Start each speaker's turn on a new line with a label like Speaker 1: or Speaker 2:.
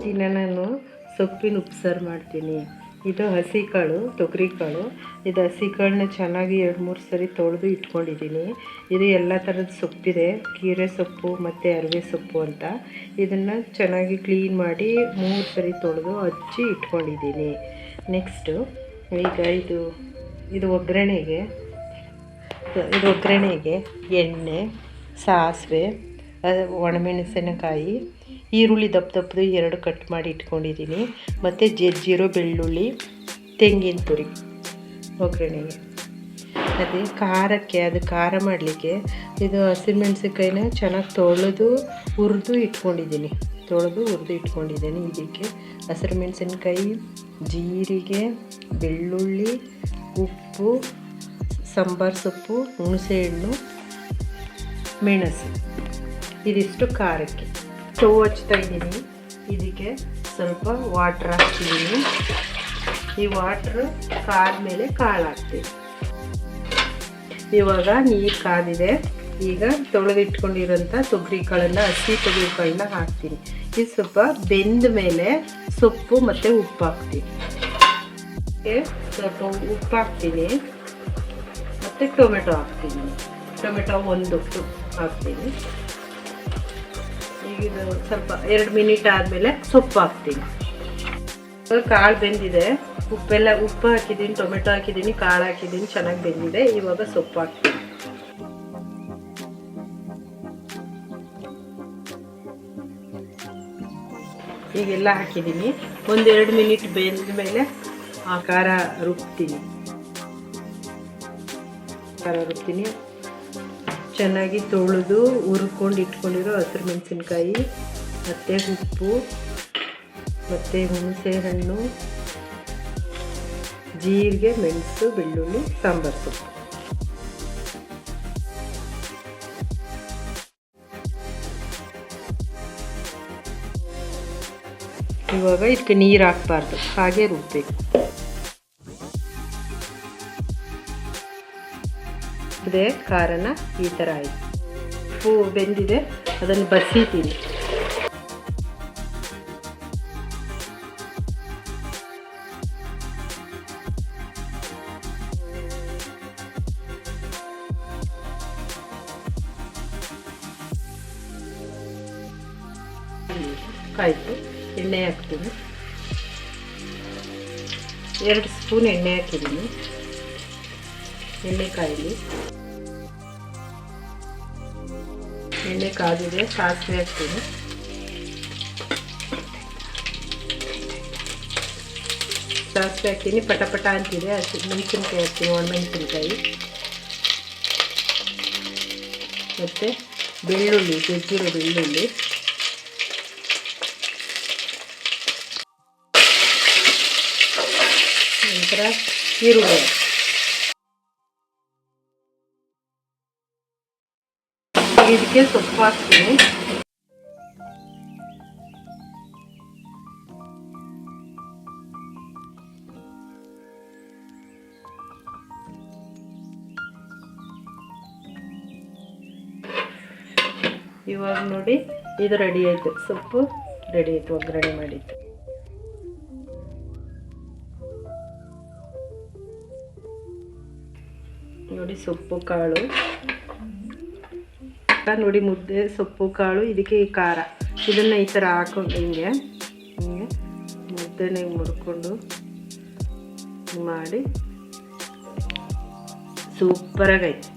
Speaker 1: ದಿನ ನಾನು ಸೊಪ್ಪಿನ ಉಪ್ಸಾರು ಮಾಡ್ತೀನಿ. ಇದು ಹಸಿ ಕಾಳು, ತೊಗರಿ ಕಾಳು. ಇದು ಹಸಿ ಕಾಳನ್ನ ಚೆನ್ನಾಗಿ 2-3 ಸರಿ ತೊಳೆದು ಇಟ್ಕೊಂಡಿದ್ದೀನಿ. ಇದು ಎಲ್ಲ ಥರದ ಸೊಪ್ಪಿದೆ, ಕೀರೆ ಸೊಪ್ಪು ಮತ್ತು ಅರಿವೆ ಸೊಪ್ಪು ಅಂತ. ಇದನ್ನು ಚೆನ್ನಾಗಿ ಕ್ಲೀನ್ ಮಾಡಿ 3 ಸರಿ ತೊಳೆದು ಹಚ್ಚಿ ಇಟ್ಕೊಂಡಿದ್ದೀನಿ. ನೆಕ್ಸ್ಟು ಈಗ ಇದು ಒಗ್ಗರಣೆಗೆ ಎಣ್ಣೆ, ಸಾಸಿವೆ, ಒಣಮೆಣಸಿನಕಾಯಿ, ಈರುಳ್ಳಿ ದಪ್ಪದು 2 ಕಟ್ ಮಾಡಿ ಇಟ್ಕೊಂಡಿದ್ದೀನಿ. ಮತ್ತು ಜಜ್ಜಿರೋ ಬೆಳ್ಳುಳ್ಳಿ, ತೆಂಗಿನ ತುರಿ ಒಗ್ಗರಣೆಗೆ. ಅದೇ ಖಾರಕ್ಕೆ, ಅದು ಖಾರ ಮಾಡಲಿಕ್ಕೆ ಇದು ಹಸಿಮೆಣಸಿನ್ಕಾಯಿನ ಚೆನ್ನಾಗಿ ತೊಳೆದು ಹುರಿದು ಇಟ್ಕೊಂಡಿದ್ದೀನಿ. ಇದಕ್ಕೆ ಹಸಿರು ಮೆಣಸಿನ್ಕಾಯಿ, ಜೀರಿಗೆ, ಬೆಳ್ಳುಳ್ಳಿ, ಉಪ್ಪು, ಸಾಂಬಾರು ಸೊಪ್ಪು, ಹುಣಸೆಹಣ್ಣು, ಮೆಣಸು, ಇದಿಷ್ಟು ಖಾರಕ್ಕೆ. ಸ್ಟವ್ ಹಚ್ತಾ ಇದ್ದೀನಿ. ಇದಕ್ಕೆ ಸ್ವಲ್ಪ ವಾಟ್ರ್ ಹಾಕ್ತಿದ್ದೀನಿ. ಈ ವಾಟ್ರ್ ಕಾದ್ಮೇಲೆ ಕಾಳು ಹಾಕ್ತೀನಿ. ಇವಾಗ ನೀರು ಕಾದಿದೆ. ಈಗ ತೊಳೆದಿಟ್ಕೊಂಡಿರೋಂಥ ತೊಗರಿ ಕಾಳನ್ನು, ಹಸಿ ತೊಗರಿ ಕಾಳನ್ನ ಹಾಕ್ತೀನಿ. ಇದು ಸ್ವಲ್ಪ ಬೆಂದ ಮೇಲೆ ಸೊಪ್ಪು ಮತ್ತು ಉಪ್ಪು ಹಾಕ್ತೀನಿ. ಸ್ವಲ್ಪ ಉಪ್ಪು ಹಾಕ್ತೀನಿ ಮತ್ತು ಟೊಮೆಟೊ ಹಾಕ್ತೀನಿ. ಟೊಮೆಟೊ 1 ಹಾಕ್ತೀನಿ. ಈಗ ಇದು ಸ್ವಲ್ಪ 2 ಮಿನಿಟ್ ಆದಮೇಲೆ ಸೊಪ್ಪು ಹಾಕ್ತೀನಿ. ಕಾಳು ಬೆಂದಿದೆ. ಉಪ್ಪು ಹಾಕಿದ್ದೀನಿ, ಟೊಮೆಟೊ ಹಾಕಿದ್ದೀನಿ, ಕಾಳು ಹಾಕಿದ್ದೀನಿ, ಚೆನ್ನಾಗಿ ಬೆಂದಿದೆ. ಇವಾಗ ಸೊಪ್ಪು ಹಾಕ್ತೀನಿ. ಈಗೆಲ್ಲ ಹಾಕಿದ್ದೀನಿ. 1-2 ಮಿನಿಟ್ ಬೆಂದ ಮೇಲೆ ಆ ಖಾರ ರುಬ್ತೀನಿ. ಚೆನ್ನಾಗಿ ತೊಳೆದು ಹುರ್ಕೊಂಡು ಇಟ್ಕೊಂಡಿರೋ ಹಸಿರು ಮೆಣಸಿನ್ಕಾಯಿ ಮತ್ತು ಉಪ್ಪು ಮತ್ತು ಹುಣಸೆಹಣ್ಣು, ಜೀರಿಗೆ, ಮೆಣಸು, ಬೆಳ್ಳುಳ್ಳಿ, ಸಾಂಬಾರು ಸೊಪ್ಪು. ಇವಾಗ ಇದಕ್ಕೆ ನೀರು ಹಾಕಬಾರ್ದು, ಹಾಗೆ ರುಬ್ಬೇಕು. ಅದೇ ಖಾರನ ಈ ಥರ ಆಯಿತು. ಉಪ್ಪು ಬೆಂದಿದೆ, ಅದನ್ನು ಬಸಿತೀನಿ. ಕಾಯ್ತು. ಎಣ್ಣೆ ಹಾಕ್ತೀನಿ. 2 ಸ್ಪೂನ್ ಎಣ್ಣೆ ಹಾಕಿದ್ದೀನಿ. ಎಣ್ಣೆ ಕಾಯಿಲಿ. ಎಣ್ಣೆ ಕಾದಿದೆ. ಸಾಸಿವೆ ಹಾಕ್ತೀನಿ. ಸಾಸಿವೆ ಹಾಕ್ತೀನಿ. ಪಟ ಅಂತಿದೆ. ಹಸಿ ಮೆಣಸಿನ್ಕಾಯಿ ಹಾಕ್ತೀನಿ, ಒಣಮೆಣಸಿನ್ಕಾಯಿ ಮತ್ತು ಬೆಳ್ಳುಳ್ಳಿ, ಜಜ್ಜಿರೋ ಬೆಳ್ಳುಳ್ಳಿ, ನಂತರ ಈರುಳ್ಳಿ, ಇದಕ್ಕೆ ಸೊಪ್ಪು ಹಾಕ್ತೀನಿ. ಇವಾಗ ನೋಡಿ, ಇದು ರೆಡಿ ಆಯಿತು. ಸೊಪ್ಪು ರೆಡಿ ಆಯಿತು, ಒಗ್ಗರಣೆ ಮಾಡಿದ್ದು. ನೋಡಿ ಸೊಪ್ಪು ಕಾಳು ನೋಡಿ, ಮುದ್ದೆ ಸೊಪ್ಪು ಕಾಳು, ಇದಕ್ಕೆ ಈ ಖಾರ. ಇದನ್ನು ಈ ಥರ ಹಾಕೊಂಡು ಹಿಂಗೆ ಮುದ್ದೆನೇ ಮುಡ್ಕೊಂಡು ಮಾಡಿ ಸೂಪರಾಗೈತೆ.